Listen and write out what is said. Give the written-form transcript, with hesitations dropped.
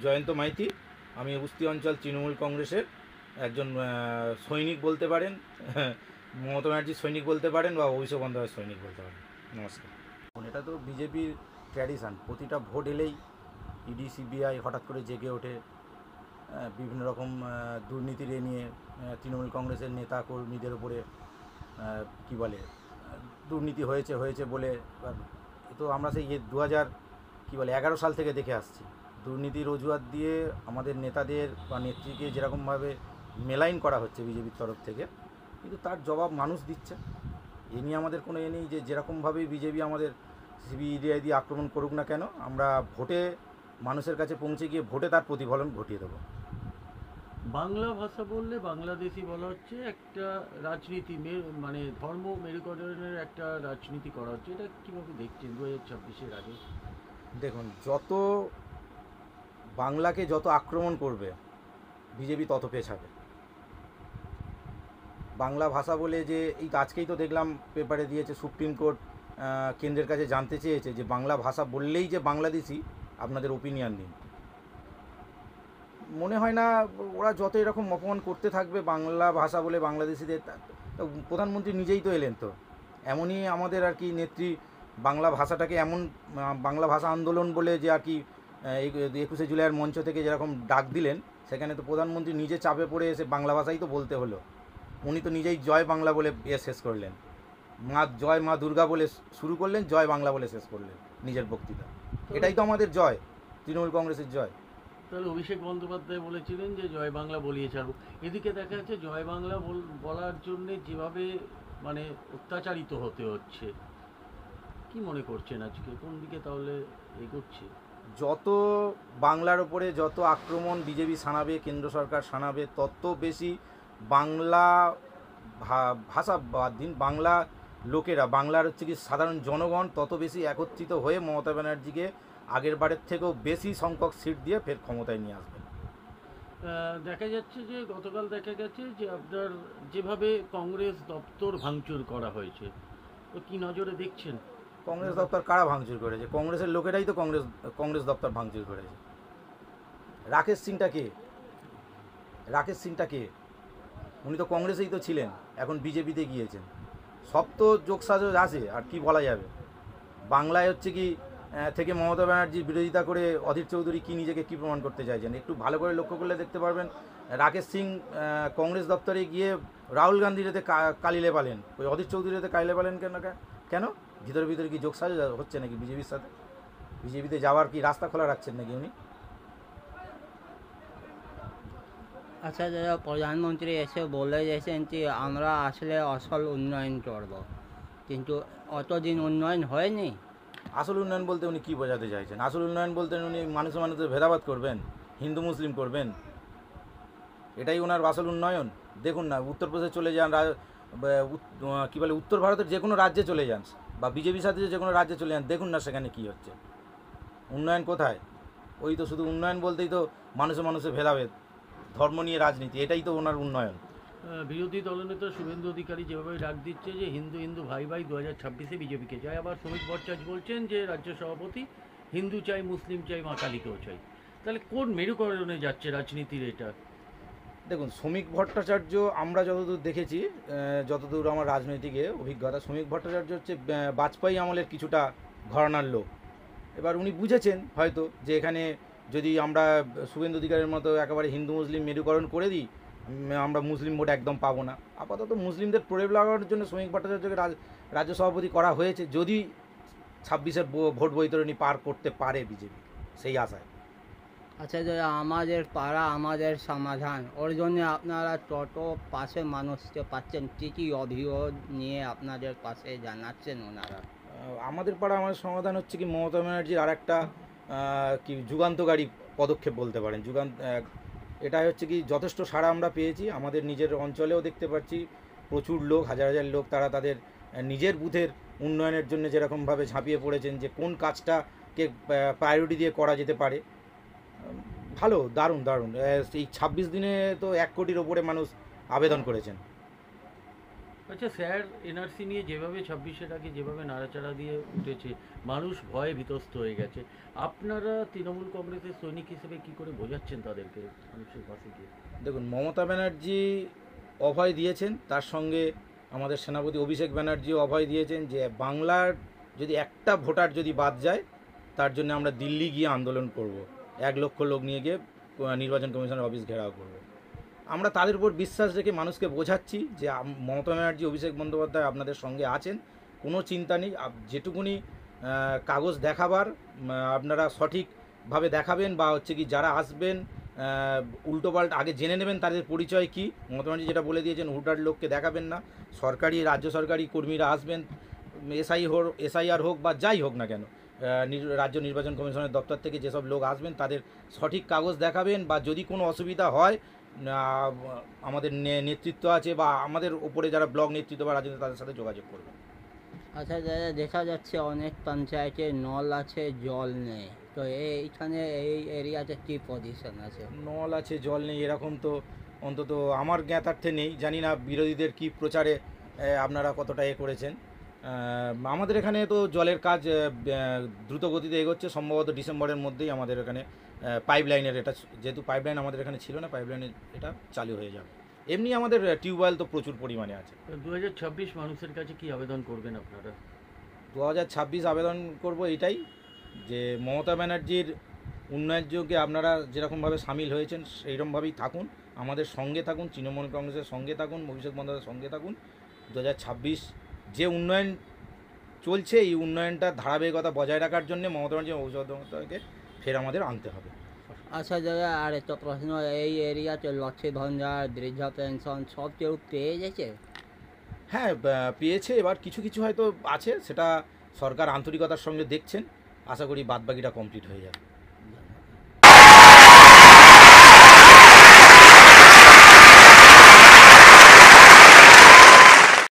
জয়ন্ত মাইতি। আমি উস্তি অঞ্চল তৃণমূল কংগ্রেসের একজন সৈনিক বলতে পারেন, মমতা ব্যানার্জির সৈনিক বলতে পারেন বা অভিষেক বন্দ্যোপাধ্যায়ের সৈনিক বলতে পারেন। নমস্কার। এটা তো বিজেপির ট্র্যাডিশান, প্রতিটা ভোট এলেই ইডি সিবিআই হঠাৎ করে জেগে ওঠে, বিভিন্ন রকম দুর্নীতির নিয়ে তৃণমূল কংগ্রেসের নেতা কর্মীদের উপরে কী বলে দুর্নীতি হয়েছে হয়েছে বলে। এ তো আমরা সেই 2011 সাল থেকে দেখে আসছি। দুর্নীতির অজুহাত দিয়ে আমাদের নেতাদের বা নেত্রীকে যেরকমভাবে মেলাইন করা হচ্ছে বিজেপির তরফ থেকে, কিন্তু তার জবাব মানুষ দিচ্ছে। এ নিয়ে আমাদের কোনো নেই যে যেরকমভাবেই বিজেপি আমাদের সিবিআই দিয়ে আক্রমণ করুক না কেন, আমরা ভোটে মানুষের কাছে পৌঁছে গিয়ে ভোটে তার প্রতিফলন ঘটিয়ে দেবো। বাংলা ভাষা বললে বাংলাদেশি বলা হচ্ছে, একটা রাজনীতি মানে ধর্ম মেরুকরণের একটা রাজনীতি করা হচ্ছে। এটা কীভাবে দেখছেন 2026-এর আগে? দেখুন, যত বাংলাকে যত আক্রমণ করবে বিজেপি তত পেছাবে। বাংলা ভাষা বলে যে এই আজকেই তো দেখলাম পেপারে দিয়েছে, সুপ্রিম কোর্ট কেন্দ্রের কাছে জানতে চেয়েছে যে বাংলা ভাষা বললেই যে বাংলাদেশি, আপনাদের ওপিনিয়ন দিন। মনে হয় না ওরা যত এরকম অপমান করতে থাকবে বাংলা ভাষা বলে বাংলাদেশিদের, প্রধানমন্ত্রী নিজেই তো এলেন, তো এমনই আমাদের আর কি নেত্রী বাংলা ভাষাটাকে এমন বাংলা ভাষা আন্দোলন বলে যে আর কি 21শে জুলাইয়ের মঞ্চ থেকে যেরকম ডাক দিলেন, সেখানে তো প্রধানমন্ত্রী নিজে চাপে পড়ে এসে বাংলা ভাষাই তো বলতে হলো। উনি তো নিজেই জয় বাংলা বলে শেষ করলেন, জয় মা দুর্গা বলে শুরু করলেন, জয় বাংলা বলে শেষ করলেন নিজের বক্তৃতা। এটাই তো আমাদের জয়, তৃণমূল কংগ্রেসের জয়। তাহলে অভিষেক বন্দ্যোপাধ্যায় বলেছিলেন যে জয় বাংলা বলিয়ে ছাড়ব। এদিকে দেখা যাচ্ছে জয় বাংলা বলার জন্যে যেভাবে মানে অত্যাচারিত হতে হচ্ছে, কি মনে করছেন আজকে কোন দিকে তাহলে এগোচ্ছে? যত বাংলার ওপরে যত আক্রমণ বিজেপি শানাবে, কেন্দ্র সরকার শানাবে, তত বেশি বাংলা ভাষা বাদ দিন, বাংলা লোকেরা, বাংলার হচ্ছে কি সাধারণ জনগণ তত বেশি একত্রিত হয়ে মমতা ব্যানার্জিকে আগের বারের থেকেও বেশি সংখ্যক সিট দিয়ে ফের ক্ষমতায় নিয়ে আসবেন। দেখা যাচ্ছে যে গতকাল দেখা গেছে যে আপনার যেভাবে কংগ্রেস দপ্তর ভাঙচুর করা হয়েছে, তো কি নজরে দেখছেন? কংগ্রেস দপ্তর কারা ভাঙচুর করেছে? কংগ্রেসের লোকেরাই তো কংগ্রেস দপ্তর ভাঙচুর করেছে। রাকেশ সিংটা কে? উনি তো কংগ্রেসেই তো ছিলেন, এখন বিজেপিতে গিয়েছেন। সব তো যোগসাজশ আছে, আর কি বলা যাবে। বাংলায় হচ্ছে কি থেকে মমতা ব্যানার্জির বিরোধিতা করে অধীর চৌধুরী কি নিজেকে কী প্রমাণ করতে চাইছেন, একটু ভালো করে লক্ষ্য করলে দেখতে পারবেন। রাকেশ সিং কংগ্রেস দপ্তরে গিয়ে রাহুল গান্ধীর এতে কালি লেপালেন, ওই অধীর চৌধুরীর এতে কালি লেপালেন কেন? ভিতরে কি যোগসাজশ হচ্ছে নাকি বিজেপির সাথে? বিজেপিতে যাওয়ার কি রাস্তা খোলা রাখছেন নাকি উনি? আচ্ছা দাদা, প্রধানমন্ত্রী এসে বলে গেছেন যে আমরা আসলে আসল উন্নয়ন করব, কিন্তু অতদিন উন্নয়ন হয়নি। আসল উন্নয়ন বলতে উনি কী বোঝাতে চাইছেন? আসল উন্নয়ন বলতে উনি মানুষের ভেদাভেদ করবেন, হিন্দু মুসলিম করবেন, এটাই ওনার আসল উন্নয়ন? দেখুন না, উত্তরপ্রদেশে চলে যান, কী বলে, উত্তর ভারতের যে কোনো রাজ্যে চলে যান বা বিজেপির সাথে যে কোনো রাজ্যে চলে যান, দেখুন না সেখানে কী হচ্ছে। উন্নয়ন কোথায়? ওই তো শুধু উন্নয়ন বলতেই তো মানুষে ভেদাভেদ, ধর্ম নিয়ে রাজনীতি, এটাই তো ওনার উন্নয়ন। বিরোধী দলনেতা শুভেন্দু অধিকারী যেভাবে ডাক দিচ্ছে যে হিন্দু হিন্দু ভাই ভাই 2026-এ বিজেপিকে চাই, আবার শ্রমিক ভট্টাচার্য বলছেন যে রাজ্য সভাপতি হিন্দু চাই, মুসলিম চাই, মা কালীকেও চাই। তাহলে কোন মেরুকরণে যাচ্ছে রাজনীতির এটা? দেখুন, শ্রমিক ভট্টাচার্য, আমরা যতদূর দেখেছি, যতদূর আমার রাজনৈতিকে অভিজ্ঞতা, শ্রমিক ভট্টাচার্য হচ্ছে বাজপেয়ী আমলের কিছুটা ঘরানার লোক। এবার উনি বুঝেছেন হয়তো যে এখানে যদি আমরা শুভেন্দু অধিকারীর মতো একেবারে হিন্দু মুসলিম মেরুকরণ করে দিই, আমরা মুসলিম ভোট একদম পাবো না। আপাতত মুসলিমদের প্রলেপ লাগানোর জন্য শ্রমিক ভট্টাচার্যকে রাজ্য সভাপতি করা হয়েছে, যদি 26-এর ভোট বৈতরণী পার করতে পারে বিজেপি, সেই আশায়। আচ্ছা দাদা, আমাদের পাড়া আমাদের সমাধান, ওর জন্য আপনারা তত পাশে মানুষকে পাচ্ছেন, কী কী অভিযোগ নিয়ে আপনাদের পাশে জানাচ্ছেন ওনারা? আমাদের পাড়া আমাদের সমাধান হচ্ছে কি, মমতা ব্যানার্জির আর একটা কি যুগান্তকারী পদক্ষেপ বলতে পারেন। এটা হচ্ছে কি, যথেষ্ট সাড়া আমরা পেয়েছি, আমাদের নিজের অঞ্চলেও দেখতে পাচ্ছি প্রচুর লোক, হাজার হাজার লোক, তারা তাদের নিজের বুথের উন্নয়নের জন্য যেরকমভাবে ঝাঁপিয়ে পড়েছেন যে কোন কাজটাকে প্রায়োরিটি দিয়ে করা যেতে পারে। ভালো, দারুণ। এই 26 দিনে তো 1 কোটির ওপরে মানুষ আবেদন করেছেন। আচ্ছা স্যার, এনআরসি নিয়ে যেভাবে 26-এর আগে যেভাবে নাড়াচাড়া দিয়ে উঠেছে, মানুষ ভয়ে বিতস্ত হয়ে গেছে, আপনারা তৃণমূল কংগ্রেসের সৈনিক হিসেবে কি করে বোঝাচ্ছেন তাদেরকে মানুষের পাশে গিয়ে? দেখুন, মমতা ব্যানার্জি অভয় দিয়েছেন, তার সঙ্গে আমাদের সেনাপতি অভিষেক ব্যানার্জিও অভয় দিয়েছেন যে বাংলার যদি একটা ভোটার যদি বাদ যায় তার জন্য আমরা দিল্লি গিয়ে আন্দোলন করব, 1 লক্ষ লোক নিয়ে গিয়ে নির্বাচন কমিশনের অফিস ঘেরাও করব। আমরা তাদের উপর বিশ্বাস রেখে মানুষকে বোঝাচ্ছি যে মমতা ব্যানার্জি, অভিষেক বন্দ্যোপাধ্যায় আপনাদের সঙ্গে আছেন, কোনো চিন্তা নেই। যেটুকুনি কাগজ দেখাবার আপনারা সঠিকভাবে দেখাবেন, বা হচ্ছে কি যারা আসবেন উল্টোপাল্টা আগে জেনে নেবেন তাদের পরিচয় কী। মমতা ব্যানার্জি যেটা বলে দিয়েছেন, হুটার লোককে দেখাবেন না। রাজ্য সরকারি কর্মীরা আসবেন, এসআইআর হোক বা যাই হোক না কেন, রাজ্য নির্বাচন কমিশনের দপ্তর থেকে যেসব লোক আসবেন তাদের সঠিক কাগজ দেখাবেন, বা যদি কোনো অসুবিধা হয় আমাদের নেতৃত্ব আছে বা আমাদের উপরে যারা ব্লক নেতৃত্ব বা রাজনীতি তাদের সাথে যোগাযোগ করবেন। আচ্ছা দাদা, দেখা যাচ্ছে অনেক পঞ্চায়েতে নল আছে, জল নেই, তো এইখানে এই এরিয়াতে কী পজিশন আছে? নল আছে, জল নেই, এরকম তো অন্তত আমার জ্ঞাতার্থে নেই। জানি না বিরোধীদের কি প্রচারে আপনারা কতটা করেছেন। আমাদের এখানে তো জলের কাজ দ্রুত গতিতে এগোচ্ছে, সম্ভবত ডিসেম্বরের মধ্যেই আমাদের এখানে পাইপলাইনের, এটা যেহেতু পাইপলাইন আমাদের এখানে ছিল না, পাইপলাইনের এটা চালু হয়ে যাবে। এমনি আমাদের টিউবওয়েল তো প্রচুর পরিমাণে আছে। 2026 মানুষের কাছে কি আবেদন করবেন আপনারা? 2026 আবেদন করব এটাই, যে মমতা ব্যানার্জির উন্নয়নযোগে আপনারা যেরকমভাবে সামিল হয়েছেন সেইরকমভাবেই থাকুন, আমাদের সঙ্গে থাকুন, তৃণমূল কংগ্রেসের সঙ্গে থাকুন, অভিষেক বন্দ্যোপাধ্যায়ের সঙ্গে থাকুন। 2026 যে উন্নয়ন চলছে, এই উন্নয়নটার ধারাবাহিকতা বজায় রাখার জন্য মমতা ব্যানার্জি এবং অভিষেক বন্দ্যোপাধ্যায়কে ফের আমাদের আনতে হবে। আচ্ছা দাদা, আর একটা প্রশ্ন, এই এরিয়াতে লক্ষ্মী ভাণ্ডার, বৃদ্ধ পেনশন সব কেউ পেয়ে গেছে? হ্যাঁ, পেয়েছে। এবার কিছু কিছু হয়তো আছে, সেটা সরকার আন্তরিকতার সঙ্গে দেখছেন। আশা করি বাদবাকিটা কমপ্লিট হয়ে যাবে।